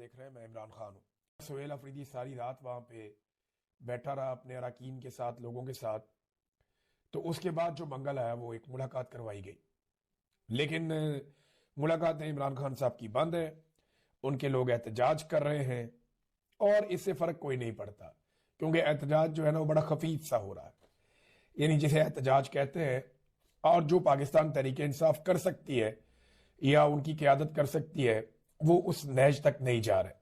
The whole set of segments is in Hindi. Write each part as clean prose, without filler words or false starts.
देख रहे हैं, मैं इमरान खान हूँ। सुहेल अफरीदी सारी रात वहाँ पे बैठा रहा अपने अरकान के साथ, लोगों के साथ। तो उसके बाद जो मंगल आया वो एक मुलाकात करवाई गई, लेकिन मुलाकातें इमरान खान साहब की बंद है। उनके लोग एहतजाज कर रहे हैं और इससे फर्क कोई नहीं पड़ता, क्योंकि एहतजाज जो है ना वो बड़ा खफीफ सा हो रहा है, यानी जिसे एहतजाज कहते हैं। और जो पाकिस्तान तहरीक इंसाफ कर सकती है या उनकी क़यादत कर सकती है, वो उस नहज तक नहीं जा रहे।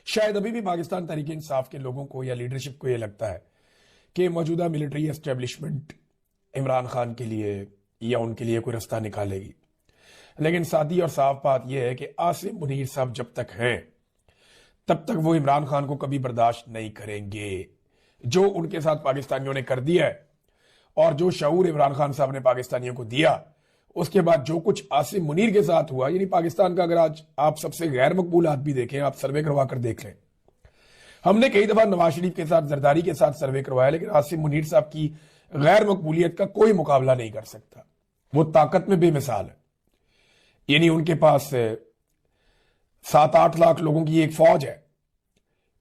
शायद अभी भी पाकिस्तान तहरीक इंसाफ के लोगों को या लीडरशिप को यह लगता है कि मौजूदा मिलिट्री एस्टेब्लिशमेंट इमरान खान के लिए या उनके लिए कोई रास्ता निकालेगी। लेकिन सादी और साफ बात यह है कि आसिम मुनीर साहब जब तक हैं तब तक वो इमरान खान को कभी बर्दाश्त नहीं करेंगे। जो उनके साथ पाकिस्तानियों ने कर दिया है और जो शऊर इमरान खान साहब ने पाकिस्तानियों को दिया, उसके बाद जो कुछ आसिम मुनीर के साथ हुआ, यानी पाकिस्तान का अगर आज आप सबसे गैर मकबूल आदमी देखें, आप सर्वे करवा कर देख लें। हमने कई दफा नवाज शरीफ के साथ, जरदारी के साथ सर्वे करवाया, लेकिन आसिम मुनीर साहब की गैर मकबूलियत का कोई मुकाबला नहीं कर सकता। वो ताकत में बेमिसाल है, यानी उनके पास 7-8 लाख लोगों की एक फौज है,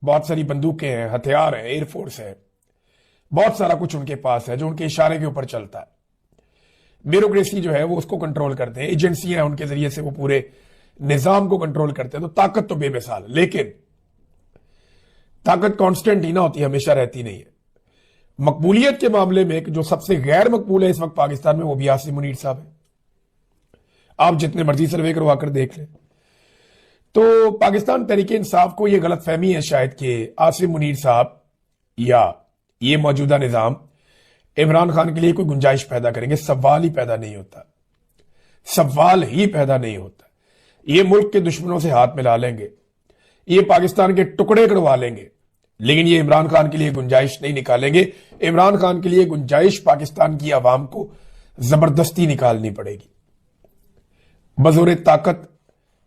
बहुत सारी बंदूकें हैं, हथियार हैं, एयरफोर्स है, बहुत सारा कुछ उनके पास है जो उनके इशारे के ऊपर चलता है। ब्यूरोक्रेसी जो है वो उसको कंट्रोल करते हैं, एजेंसियां उनके जरिए से वो पूरे निजाम को कंट्रोल करते हैं। तो ताकत तो बेमिसाल, लेकिन ताकत कांस्टेंट ही ना होती, हमेशा रहती नहीं है। मकबूलियत के मामले में जो सबसे गैर मकबूल है इस वक्त पाकिस्तान में, वो भी आसिम मुनीर साहब है। आप जितने मर्जी सर्वे करवा कर देख लें। तो पाकिस्तान तहरीक इंसाफ को यह गलत फहमी है शायद कि आसिम मुनीर साहब या ये मौजूदा निजाम इमरान खान के लिए कोई गुंजाइश पैदा करेंगे। सवाल ही पैदा नहीं होता, सवाल ही पैदा नहीं होता। ये मुल्क के दुश्मनों से हाथ मिला लेंगे, ये पाकिस्तान के टुकड़े करवा लेंगे, लेकिन ये इमरान खान के लिए गुंजाइश नहीं निकालेंगे। इमरान खान के लिए गुंजाइश पाकिस्तान की आवाम को जबरदस्ती निकालनी पड़ेगी, बजोरे ताकत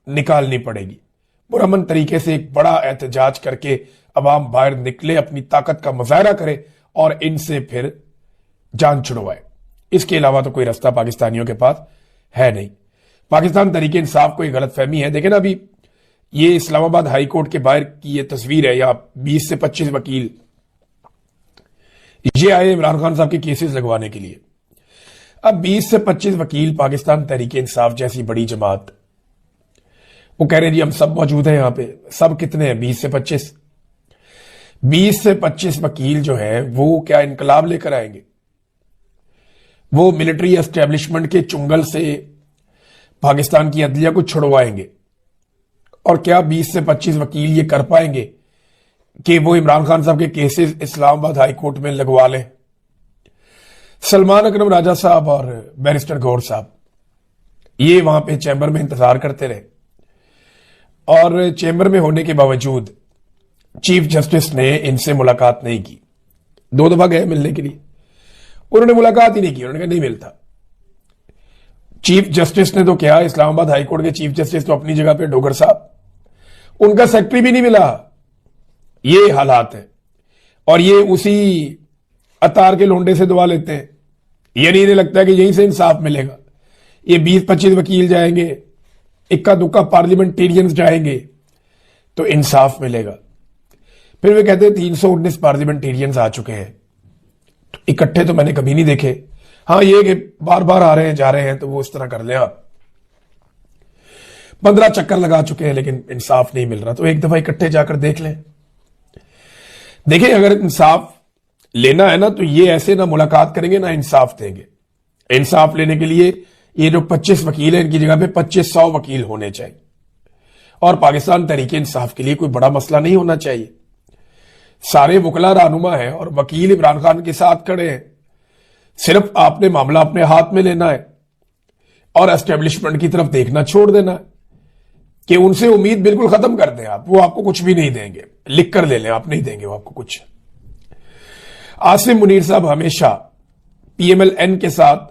निकालनी पड़ेगी। पुरअमन तरीके से एक बड़ा एहतजाज करके अवाम बाहर निकले, अपनी ताकत का मुजाहरा करे और इनसे फिर जान छुड़वाए। इसके अलावा तो कोई रास्ता पाकिस्तानियों के पास है नहीं। पाकिस्तान तहरीक इंसाफ को एक गलत फहमी है। देखें ना, अभी ये इस्लामाबाद हाई कोर्ट के बाहर की ये तस्वीर है, या 20 से 25 वकील ये आए इमरान खान साहब के केसेस लगवाने के लिए। अब 20 से 25 वकील पाकिस्तान तहरीक इंसाफ जैसी बड़ी जमात, वो कह रहे हैं जी हम सब मौजूद हैं यहां पे। सब कितने हैं? 20 से 25। 20 से 25 वकील जो है वो क्या इनकलाब लेकर आएंगे? वो मिलिट्री एस्टेब्लिशमेंट के चुंगल से पाकिस्तान की अदलिया को छुड़वाएंगे? और क्या 20 से 25 वकील ये कर पाएंगे कि वो इमरान खान साहब के केसेस इस्लामाबाद हाई कोर्ट में लगवा लें? सलमान अकरम राजा साहब और बैरिस्टर गौर साहब ये वहां पे चैम्बर में इंतजार करते रहे, और चैम्बर में होने के बावजूद चीफ जस्टिस ने इनसे मुलाकात नहीं की। 2 दफा गए मिलने के लिए, उन्होंने मुलाकात ही नहीं की। उन्होंने कहा नहीं मिलता। चीफ जस्टिस ने तो क्या, इस्लामाबाद हाई कोर्ट के चीफ जस्टिस तो अपनी जगह पे डोगर साहब, उनका सेक्रेटरी भी नहीं मिला। ये हालात है, और ये उसी अतार के लोंडे से दुआ लेते हैं। यानी इन्हें लगता है कि यहीं से इंसाफ मिलेगा। ये 20-25 वकील जाएंगे, इक्का दुक्का पार्लियामेंटेरियंस जाएंगे तो इंसाफ मिलेगा। फिर वे कहते हैं 319 पार्लियामेंटेरियंस आ चुके हैं। तो इकट्ठे तो मैंने कभी नहीं देखे। हाँ, ये कि बार बार आ रहे हैं जा रहे हैं, तो वो इस तरह कर लें आप। 15 चक्कर लगा चुके हैं लेकिन इंसाफ नहीं मिल रहा, तो एक दफा इकट्ठे जाकर देख लें। देखिए, अगर इंसाफ लेना है ना, तो ये ऐसे ना मुलाकात करेंगे ना इंसाफ देंगे। इंसाफ लेने के लिए ये जो 25 वकील हैं, इनकी जगह पे 2500 वकील होने चाहिए। और पाकिस्तान तहरीक इंसाफ के लिए कोई बड़ा मसला नहीं होना चाहिए। सारे वकला रहनुमा है और वकील इमरान खान के साथ खड़े हैं। सिर्फ आपने मामला अपने हाथ में लेना है और एस्टेब्लिशमेंट की तरफ देखना छोड़ देना है कि उनसे उम्मीद बिल्कुल खत्म कर दें आप। वो आपको कुछ भी नहीं देंगे, लिख कर ले लें, आप नहीं देंगे वो आपको कुछ। आसिम मुनीर साहब हमेशा PMLN के साथ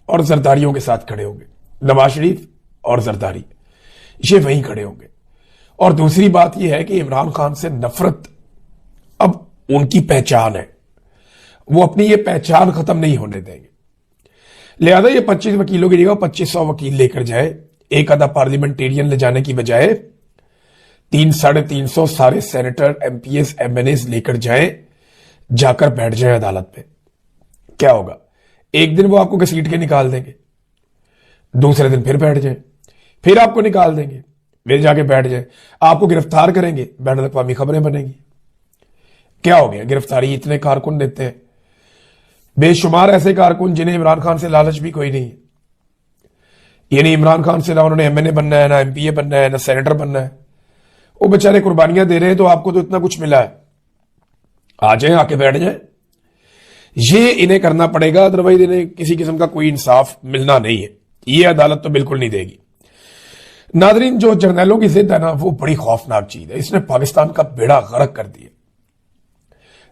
और जरदारियों के साथ खड़े होंगे। नवाज शरीफ और जरदारी ये वहीं खड़े होंगे। और दूसरी बात यह है कि इमरान खान से नफरत अब उनकी पहचान है, वो अपनी ये पहचान खत्म नहीं होने देंगे। लिहाजा ये 25 वकीलों की जगह 2500 वकील लेकर जाए, एक आधा पार्लियामेंटेरियन ले जाने की बजाय 300-350 सारे सेनेटर, एमपीएस, एमएनएस लेकर जाएं, जाकर बैठ जाएं अदालत में। क्या होगा? एक दिन वो आपको घसीट के निकाल देंगे, दूसरे दिन फिर बैठ जाएं, फिर आपको निकाल देंगे, फिर जाके बैठ जाएं, आपको गिरफ्तार करेंगे, बैन अवी खबरें बनेगी। क्या हो गया? गिरफ्तारी इतने कारकुन देते हैं, बेशुमार ऐसे कारकुन जिन्हें इमरान खान से लालच भी कोई नहीं है। यानी इमरान खान से ना उन्होंने एमएनए बनना है, ना एमपीए बनना है, ना सेनेटर बनना है। वो बेचारे कुर्बानियां दे रहे हैं, तो आपको तो इतना कुछ मिला है, आ जाए, आके बैठ जाए। ये इन्हें करना पड़ेगा, अदरवाइज इन्हें किसी किस्म का कोई इंसाफ मिलना नहीं है। ये अदालत तो बिल्कुल नहीं देगी। नादरीन, जो जर्नैलों की जिद है ना, वो बड़ी खौफनाक चीज है। इसने पाकिस्तान का बेड़ा गर्क कर दिया।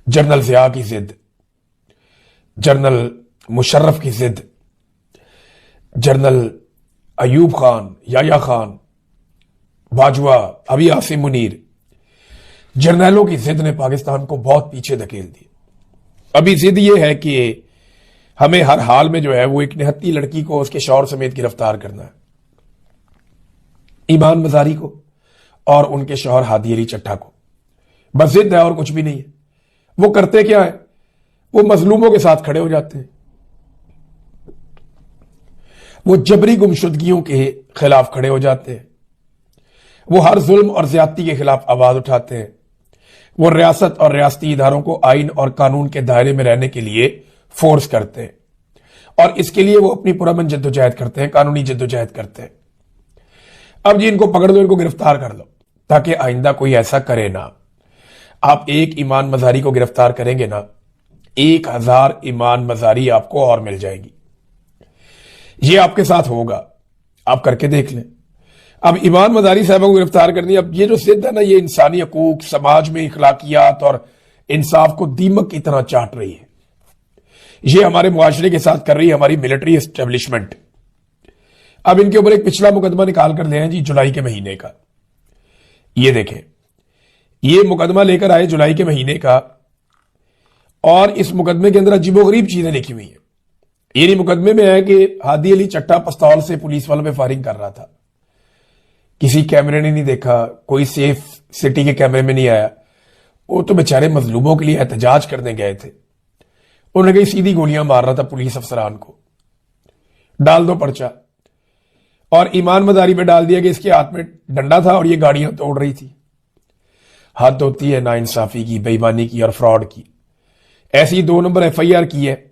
जनरल जिया की जिद, जनरल मुशर्रफ की जिद, जनरल अयूब खान, याया खान, बाजवा, अभी आसिम मुनीर, जर्नैलों की जिद ने पाकिस्तान को बहुत पीछे धकेल दिया। अभी जिद यह है कि हमें हर हाल में जो है वो एक निहत्ती लड़की को उसके शौहर समेत गिरफ्तार करना है, ईमान मजारी को और उनके शौहर हादी अली चट्टा को। बस जिद है और कुछ भी नहीं है। वो करते क्या है? वो मजलूमों के साथ खड़े हो जाते हैं, वो जबरी गुमशुदगियों के खिलाफ खड़े हो जाते हैं, वो हर जुल्म और ज्यादती के खिलाफ आवाज उठाते हैं, वो रियासत और रियासती इदारों को आइन और कानून के दायरे में रहने के लिए फोर्स करते हैं, और इसके लिए वो अपनी पुरअमन जद्दोजहद करते हैं, कानूनी जद्दोजहद करते हैं। अब जी इनको पकड़ लो, इनको गिरफ्तार कर लो, ताकि आइंदा कोई ऐसा करे ना। आप एक ईमान मजारी को गिरफ्तार करेंगे ना, 1000 ईमान मजारी आपको और मिल जाएगी। ये आपके साथ होगा, आप करके देख लें। अब ईमान मजारी साहबा को गिरफ्तार करनी, अब ये जो जिद है ना, ये इंसानी हकूक, समाज में इखलाकियात और इंसाफ को दीमक की तरह चाट रही है। ये हमारे मुआशरे के साथ कर रही है हमारी मिलिट्री एस्टेब्लिशमेंट। अब इनके ऊपर एक पिछला मुकदमा निकाल कर ले आए जी, जुलाई के महीने का। ये देखें, ये मुकदमा लेकर आए जुलाई के महीने का, और इस मुकदमे के अंदर अजीबोगरीब चीजें लिखी हुई हैं। ये मुकदमे में है कि हादी अली चट्टा पिस्तौल से पुलिस वालों पे फायरिंग कर रहा था। किसी कैमरे ने नहीं देखा, कोई सेफ सिटी के कैमरे में नहीं आया। वो तो बेचारे मजलूमों के लिए एहतजाज करने गए थे, उन्होंने कहीं सीधी गोलियां मार रहा था पुलिस अफसरान को। डाल दो पर्चा। और ईमान मजारी पे डाल दिया कि इसके हाथ में डंडा था और ये गाड़ियां तोड़ रही थी। हद होती है नाइंसाफी की, बेईमानी की और फ्रॉड की। ऐसी 2 नंबर एफआईआर की है,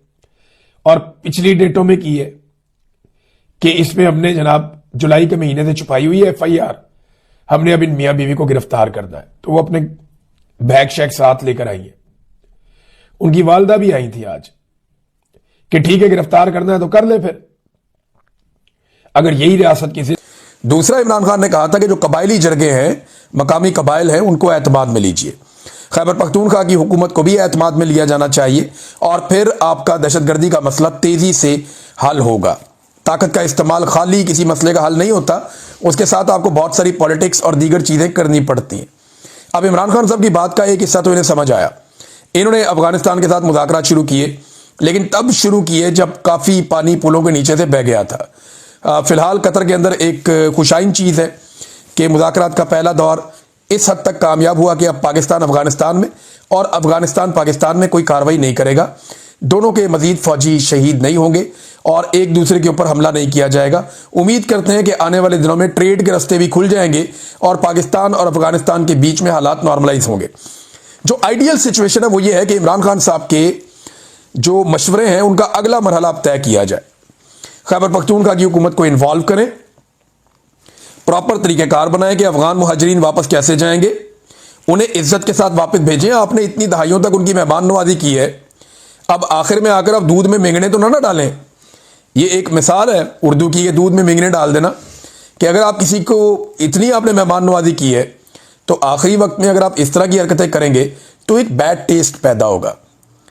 और पिछली डेटों में की है कि इसमें हमने जनाब जुलाई के महीने से छुपाई हुई है एफआईआर, हमने अब इन मियां बीवी को गिरफ्तार करना है। तो वो अपने बैग शैग साथ लेकर आई है। उनकी वालदा भी आई थी आज कि ठीक है, गिरफ्तार करना है तो कर ले फिर, अगर यही रियासत की। दूसरा, इमरान खान ने कहा था कि जो कबायली जरगे हैं, मकामी कबाइल हैं, उनको एतमाद में लीजिए। खैबर पख्तूनख्वा की हुकूमत को भी एतमाद में लिया जाना चाहिए, और फिर आपका दहशतगर्दी का मसला तेजी से हल होगा। ताकत का इस्तेमाल खाली किसी मसले का हल नहीं होता, उसके साथ आपको बहुत सारी पॉलिटिक्स और दीगर चीज़ें करनी पड़ती हैं। अब इमरान खान साहब की बात का एक हिस्सा तो इन्हें समझ आया। इन्होंने अफगानिस्तान के साथ मुज़ाकरात शुरू किए, लेकिन तब शुरू किए जब काफ़ी पानी पुलों के नीचे से बह गया था। फिलहाल कतर के अंदर एक खुशाइन चीज़ है कि मुज़ाकरात का पहला दौर इस हद तक कामयाब हुआ कि अब पाकिस्तान अफगानिस्तान में और अफगानिस्तान पाकिस्तान में कोई कार्रवाई नहीं करेगा। दोनों के मजीद फौजी शहीद नहीं होंगे और एक दूसरे के ऊपर हमला नहीं किया जाएगा। उम्मीद करते हैं कि आने वाले दिनों में ट्रेड के रास्ते भी खुल जाएंगे और पाकिस्तान और अफगानिस्तान के बीच में हालात नॉर्मलाइज होंगे। जो आइडियल सिचुएशन है वो ये है कि इमरान खान साहब के जो मशवरे हैं उनका अगला मरहला अब तय किया जाए। खैबर पख्तूनख्वा की हुकूमत को इन्वॉल्व करें, प्रॉपर तरीक़ेकार बनाएं कि अफगान मुहाजिरीन वापस कैसे जाएंगे, उन्हें इज्जत के साथ वापस भेजें। आपने इतनी दहाइयों तक उनकी मेहमान नवाजी की है, अब आखिर में आकर आप दूध में मिंगने तो ना डालें। ये एक मिसाल है उर्दू की, ये दूध में मिंगने डाल देना, कि अगर आप किसी को इतनी आपने मेहमान नवाजी की है तो आखिरी वक्त में अगर आप इस तरह की हरकतें करेंगे तो एक बैड टेस्ट पैदा होगा।